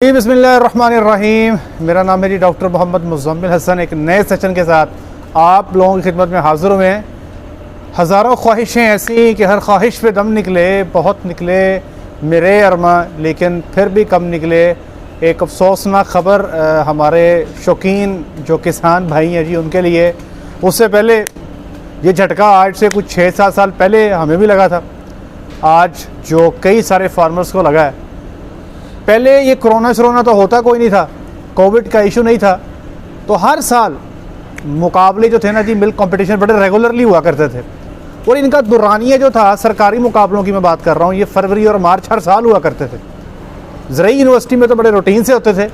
जी बिस्मिल्लाहिर्रहमानिर्रहीम। मेरा नाम है जी डॉक्टर मोहम्मद मुज़म्मिल हसन। एक नए सेशन के साथ आप लोगों की खिदमत में हाज़िर हुए हैं। हज़ारों ख्वाहिशें ऐसी कि हर ख्वाहिश पे दम निकले, बहुत निकले मेरे अरमा, लेकिन फिर भी कम निकले। एक अफसोसनाक ख़बर हमारे शौकीन जो किसान भाई हैं जी उनके लिए। उससे पहले ये झटका आज से कुछ 6-7 साल पहले हमें भी लगा था, आज जो कई सारे फार्मर्स को लगा है। पहले ये कोरोना तो होता कोई नहीं था, कोविड का इशू नहीं था, तो हर साल मुकाबले जो थे ना जी, मिल्क कंपटीशन बड़े रेगुलरली हुआ करते थे। और इनका दुरानिया जो था, सरकारी मुकाबलों की मैं बात कर रहा हूँ, ये फरवरी और मार्च हर साल हुआ करते थे। ज़रई यूनिवर्सिटी में तो बड़े रूटीन से होते थे,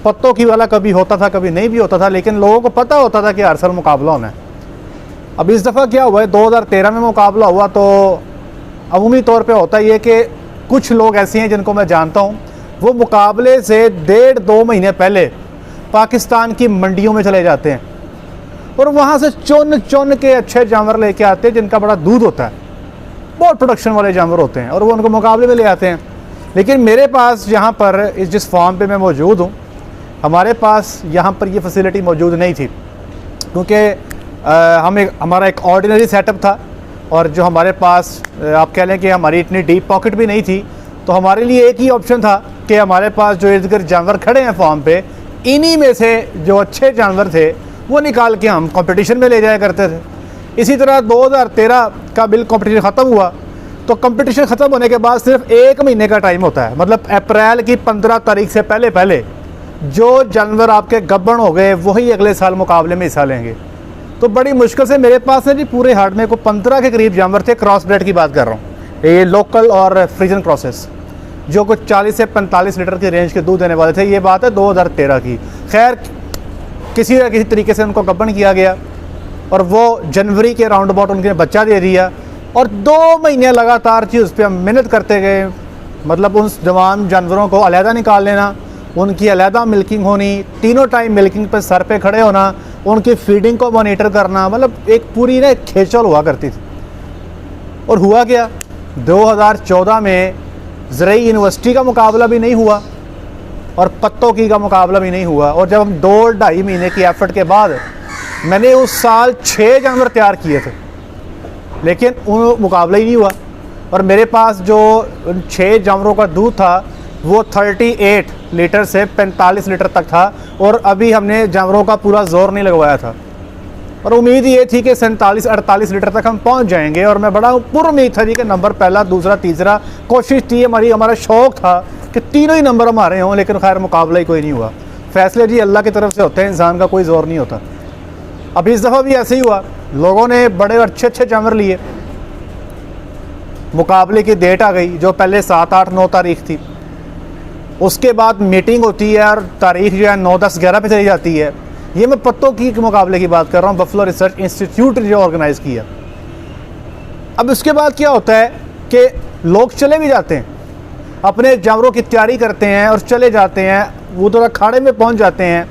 पत्तों की वाला कभी होता था कभी नहीं भी होता था, लेकिन लोगों को पता होता था कि हर साल मुकाबला होना है। अब इस दफ़ा क्या हुआ है, 2013 में मुकाबला हुआ तो अमूमी तौर पर होता ये कि कुछ लोग ऐसे हैं जिनको मैं जानता हूँ, वो मुकाबले से 1.5-2 महीने पहले पाकिस्तान की मंडियों में चले जाते हैं और वहाँ से चुन के अच्छे जानवर लेके आते हैं जिनका बड़ा दूध होता है, बहुत प्रोडक्शन वाले जानवर होते हैं, और वो उनको मुकाबले में ले आते हैं। लेकिन मेरे पास यहाँ पर जिस फार्म पे मैं मौजूद हूँ, हमारे पास यहाँ पर ये फैसिलिटी मौजूद नहीं थी, क्योंकि हमारा एक ऑर्डिनरी सेटअप था और जो हमारे पास आप कह लें कि हमारी इतनी डीप पॉकेट भी नहीं थी। तो हमारे लिए एक ही ऑप्शन था कि हमारे पास जो इर्द गिर्द जानवर खड़े हैं फार्म पे, इन्हीं में से जो अच्छे जानवर थे वो निकाल के हम कंपटीशन में ले जाया करते थे। इसी तरह 2013 का मिल्क कंपटीशन ख़त्म हुआ, तो कंपटीशन ख़त्म होने के बाद सिर्फ 1 महीने का टाइम होता है, मतलब अप्रैल की 15 तारीख से पहले जो जानवर आपके गब्बन हो गए वही अगले साल मुकाबले में हिस्सा लेंगे। तो बड़ी मुश्किल से मेरे पास है जी पूरे हार्ड में को 15 के करीब जानवर थे, क्रॉस ब्रेड की बात कर रहा हूँ, ये लोकल और फ्रीजन क्रॉसेस, जो कुछ 40 से 45 लीटर की रेंज के दूध देने वाले थे। ये बात है 2013 की। खैर किसी न किसी तरीके से उनको गब्बन किया गया और वो जनवरी के राउंड अबाउट उनके बच्चा दे दिया, और 2 महीने लगातार जी उस पर हम मेहनत करते गए। मतलब उन जवान जानवरों को अलहदा निकाल लेना, उनकी अलहदा मिल्किंग होनी, तीनों टाइम मिल्किंग पर सर पे खड़े होना, उनकी फीडिंग को मॉनिटर करना, मतलब एक पूरी ना खेचल हुआ करती थी। और हुआ क्या, 2014 में ज़रई यूनिवर्सिटी का मुकाबला भी नहीं हुआ और पत्तों की का मुकाबला भी नहीं हुआ। और जब हम 2-2.5 महीने की एफर्ट के बाद मैंने उस साल 6 जानवर तैयार किए थे, लेकिन उन मुकाबला ही नहीं हुआ। और मेरे पास जो उन 6 जानवरों का दूध था वो 38 लीटर से 45 लीटर तक था, और अभी हमने जानवरों का पूरा जोर नहीं लगवाया था। और उम्मीद ये थी कि 47-48 लीटर तक हम पहुंच जाएंगे, और मैं बड़ा पुरुम्मीद था जी कि नंबर पहला, दूसरा, तीसरा। कोशिश थी हमारा शौक़ था कि तीनों ही नंबर हमारे हों, लेकिन खैर मुकाबला ही कोई नहीं हुआ। फैसले जी अल्लाह की तरफ से होते हैं, इंसान का कोई ज़ोर नहीं होता। अब इस दफ़ा भी ऐसे ही हुआ, लोगों ने बड़े अच्छे जानवर लिए। मुकाबले की डेट आ गई जो पहले 7, 8, 9 तारीख थी। उसके बाद मीटिंग होती है और तारीख जो है 9, 10, 11 पे चली जाती है। ये मैं पत्तों की मुकाबले की बात कर रहा हूँ, बफलो रिसर्च इंस्टीट्यूट जो ऑर्गेनाइज़ किया। अब उसके बाद क्या होता है कि लोग चले भी जाते हैं, अपने जानवरों की तैयारी करते हैं और चले जाते हैं, वो तो अखाड़े में पहुँच जाते हैं।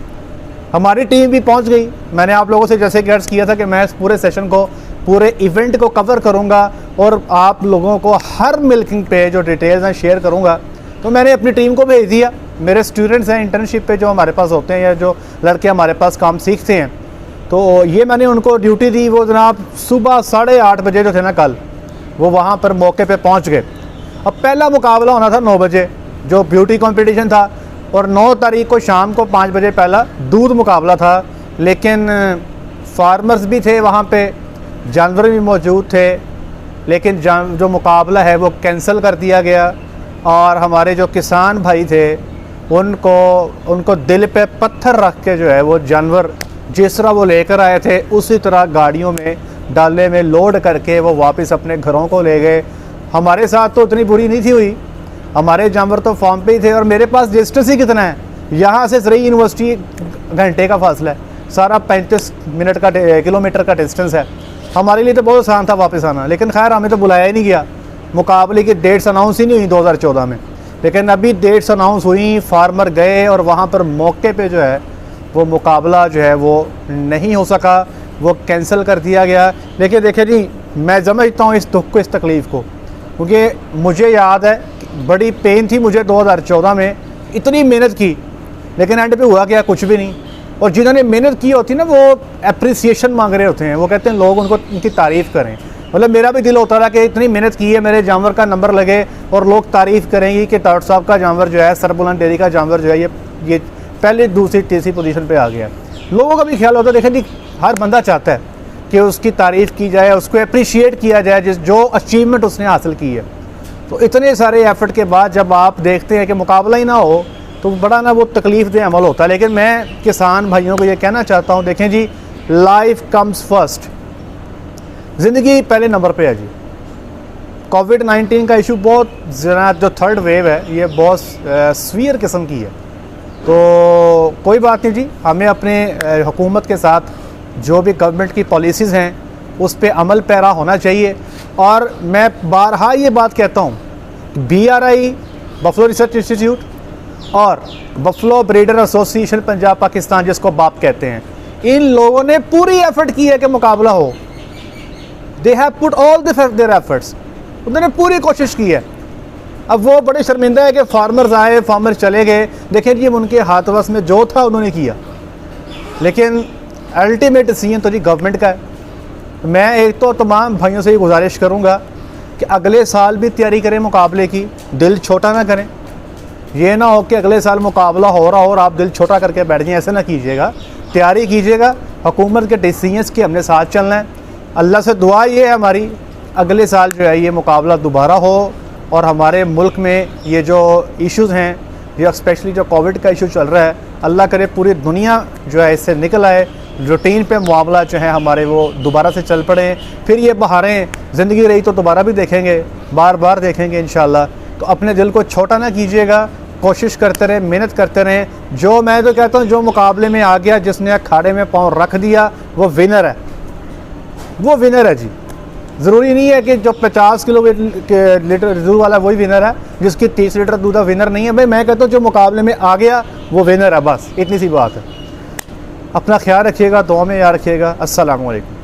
हमारी टीम भी पहुँच गई। मैंने आप लोगों से जैसे गर्ज किया था कि मैं इस पूरे सेशन को, पूरे इवेंट को कवर करूँगा और आप लोगों को हर मिल्किंग पे जो डिटेल्स हैं शेयर करूँगा। तो मैंने अपनी टीम को भेज दिया। मेरे स्टूडेंट्स हैं इंटर्नशिप पे जो हमारे पास होते हैं, या जो लड़के हमारे पास काम सीखते हैं, तो ये मैंने उनको ड्यूटी दी। वो जनाब सुबह 8:30 बजे जो थे ना कल, वो वहाँ पर मौके पे पहुँच गए। अब पहला मुकाबला होना था 9 बजे जो ब्यूटी कंपटीशन था, और 9 तारीख को शाम को 5 बजे पहला दूध मुकाबला था। लेकिन फार्मर्स भी थे वहाँ पे, जानवर भी मौजूद थे, लेकिन जो मुकाबला है वो कैंसिल कर दिया गया। और हमारे जो किसान भाई थे उनको दिल पे पत्थर रख के जो है वो जानवर जिस तरह वो लेकर आए थे उसी तरह गाड़ियों में डाले में लोड करके वो वापस अपने घरों को ले गए। हमारे साथ तो उतनी बुरी नहीं थी हुई, हमारे जानवर तो फार्म पे ही थे। और मेरे पास डिस्टेंस ही कितना है, यहाँ से ज़रई यूनिवर्सिटी घंटे का फासला है, सारा 35 किलोमीटर का डिस्टेंस है। हमारे लिए तो बहुत आसान था वापस आना, लेकिन खैर हमें तो बुलाया ही नहीं गया। मुकाबले की डेट्स अनाउंस ही नहीं हुई 2014 में, लेकिन अभी डेट्स अनाउंस हुई, फार्मर गए और वहाँ पर मौके पे जो है वो मुकाबला जो है वो नहीं हो सका, वो कैंसिल कर दिया गया। लेकिन देखिए जी, मैं समझता हूँ इस दुख को, इस तकलीफ़ को, क्योंकि मुझे याद है बड़ी पेन थी मुझे 2014 में इतनी मेहनत की, लेकिन एंड पे हुआ क्या, कुछ भी नहीं। और जिन्होंने मेहनत की होती है ना, वो अप्रिसिएशन मांग रहे होते हैं, वो कहते हैं लोग उनको उनकी तारीफ़ करें। मतलब मेरा भी दिल होता था कि इतनी मेहनत की है, मेरे जानवर का नंबर लगे और लोग तारीफ़ करेंगे कि ताड़ साहब का जानवर जो है, सरबुलंद डेयरी का जानवर जो है, ये पहली दूसरी तीसरी पोजीशन पे आ गया। लोगों का भी ख्याल होता है, देखें जी, हर बंदा चाहता है कि उसकी तारीफ़ की जाए, उसको अप्रिशिएट किया जाए जो अचीवमेंट उसने हासिल की है। तो इतने सारे एफ़र्ट के बाद जब आप देखते हैं कि मुकाबला ही ना हो, तो बड़ा ना वो तकलीफ़ दे अमल होता है। लेकिन मैं किसान भाइयों को ये कहना चाहता हूँ, देखें जी, लाइफ कम्स फर्स्ट, ज़िंदगी पहले नंबर पे है जी। कोविड-19 का इशू बहुत ज़रा, जो थर्ड वेव है, ये बहुत सीवियर किस्म की है। तो कोई बात नहीं जी, हमें अपने हुकूमत के साथ जो भी गवर्नमेंट की पॉलिसीज़ हैं उस पे अमल पैरा होना चाहिए। और मैं बारहा ये बात कहता हूँ, BRI बफलो रिसर्च इंस्टीट्यूट और buffalo breeder association Punjab Pakistan, जिसको बाप कहते हैं, इन लोगों ने पूरी एफर्ट की है कि मुकाबला हो। They have put all their efforts, उन्होंने पूरी कोशिश की है। अब वो बड़े शर्मिंदा है कि फार्मर्स आए, फार्मर चले गए। देखें जी, उनके हाथ वस में जो था उन्होंने किया, लेकिन अल्टीमेट डिसीजन तो जी गवर्नमेंट का है। मैं एक तो तमाम भाइयों से ये गुजारिश करूँगा कि अगले साल भी तैयारी करें मुकाबले की, दिल छोटा ना करें। ये ना हो कि अगले साल मुकाबला हो रहा हो और आप दिल छोटा करके बैठ जाएँ, ऐसा ना कीजिएगा। तैयारी कीजिएगा, हुकूमत के डिसीजंस के हमने साथ चलना है। अल्लाह से दुआ ये है हमारी, अगले साल जो है ये मुकाबला दोबारा हो और हमारे मुल्क में ये जो इश्यूज़ हैं, ये स्पेशली जो कोविड का इशू चल रहा है, अल्लाह करे पूरी दुनिया जो है इससे निकल आए, रूटीन पे मामला जो है हमारे वो दोबारा से चल पड़े। फिर ये बहारें, ज़िंदगी रही तो दोबारा भी देखेंगे, बार बार देखेंगे इंशाल्लाह। तो अपने दिल को छोटा ना कीजिएगा, कोशिश करते रहें, मेहनत करते रहें। जो मैं तो कहता हूँ, जो मुकाबले में आ गया, जिसने अखाड़े में पाँव रख दिया, वो विनर है, वो विनर है जी। ज़रूरी नहीं है कि जो 50 लीटर दूध वाला वही विनर है, जिसकी 30 लीटर दूध विनर नहीं है। भाई मैं कहता हूँ जो मुकाबले में आ गया वो विनर है, बस इतनी सी बात है। अपना ख्याल रखिएगा, दुआ में याद रखिएगा। अस्सलामु अलैकुम।